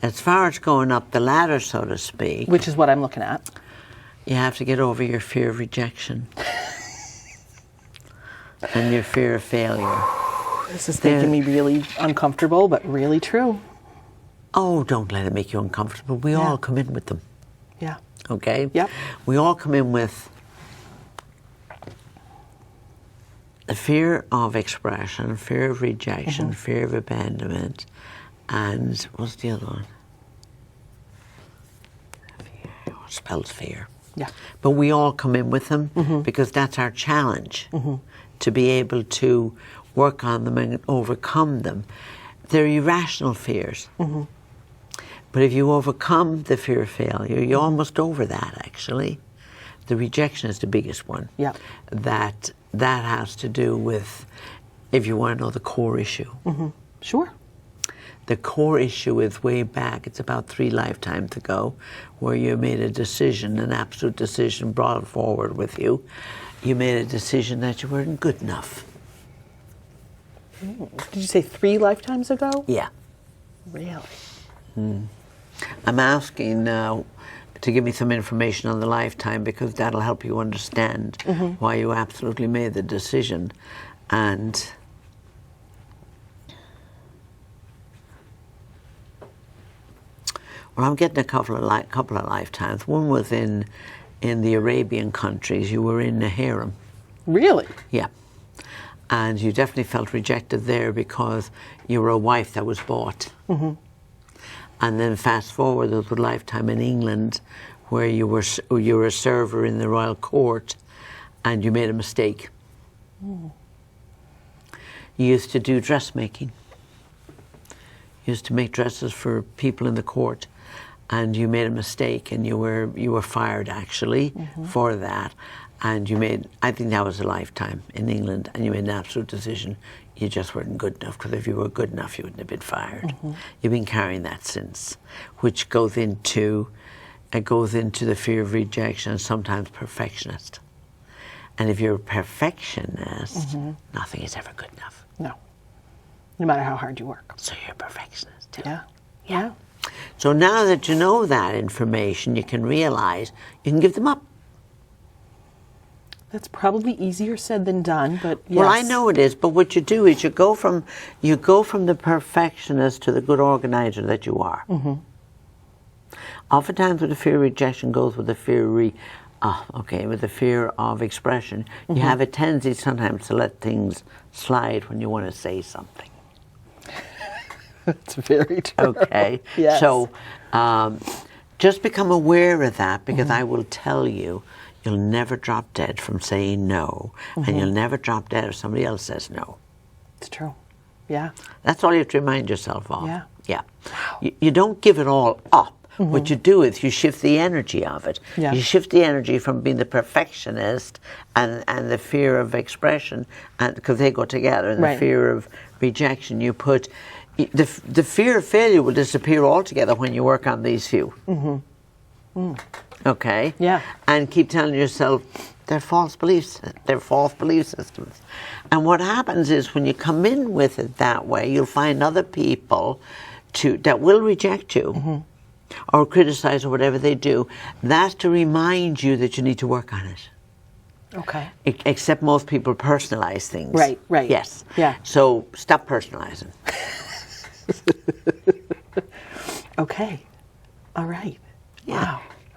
as far as going up the ladder, so to speak, Which is what I'm looking at. you have to get over your fear of rejection and your fear of failure. This is making me really uncomfortable, but really true. Oh, don't let it make you uncomfortable. We all come in with them. Yeah. Okay? Yep. We all come in with the fear of expression, fear of rejection, fear of abandonment, and what's the other one? Fear. What spells fear? Yeah. But we all come in with them because that's our challenge, to be able to work on them and overcome them. They're irrational fears. But if you overcome the fear of failure, you're almost over that, actually. The rejection is the biggest one. Yeah. That has to do with, if you want to know the core issue. Sure. The core issue is way back, it's about 3 lifetimes ago, where you made a decision, an absolute decision brought forward with you. You made a decision that you weren't good enough. Did you say 3 lifetimes ago? Yeah. Really? I'm asking now to give me some information on the lifetime, because that'll help you understand why you absolutely made the decision. And well, I'm getting a couple of lifetimes. One was in the Arabian countries. You were in a harem. Really? Yeah. And you definitely felt rejected there because you were a wife that was bought. And then fast forward, there was a lifetime in England where you were a server in the royal court and you made a mistake. You used to do dressmaking. You used to make dresses for people in the court, and you made a mistake, and you were fired actually for that. And you made, I think that was a lifetime in England, and you made an absolute decision. You just weren't good enough, because if you were good enough, you wouldn't have been fired. You've been carrying that since, which goes into the fear of rejection and sometimes perfectionist. And if you're a perfectionist, nothing is ever good enough. No. No matter how hard you work. So you're a perfectionist too. Yeah. Yeah. So now that you know that information, you can realize you can give them up. That's probably easier said than done, but yes. Well, I know it is, but what you do is you go from the perfectionist to the good organizer that you are. Oftentimes, with the fear of rejection goes with the fear with the fear of expression. You have a tendency sometimes to let things slide when you want to say something. That's very true. Okay. Yes. So, just become aware of that, because I will tell you, you'll never drop dead from saying no, and you'll never drop dead if somebody else says no. It's true. Yeah. That's all you have to remind yourself of. Yeah. Yeah. You don't give it all up. What you do is you shift the energy of it. Yeah. You shift the energy from being the perfectionist and the fear of expression, and because they go together, and the fear of rejection. You put the fear of failure will disappear altogether when you work on these few. Okay? Yeah. And keep telling yourself they're false beliefs. They're false belief systems. And what happens is when you come in with it that way, you'll find other people that will reject you or criticize or whatever they do. That's to remind you that you need to work on it. Okay. Except most people personalize things. Right, right. Yes. Yeah. So stop personalizing. Okay. All right. Yeah. Wow.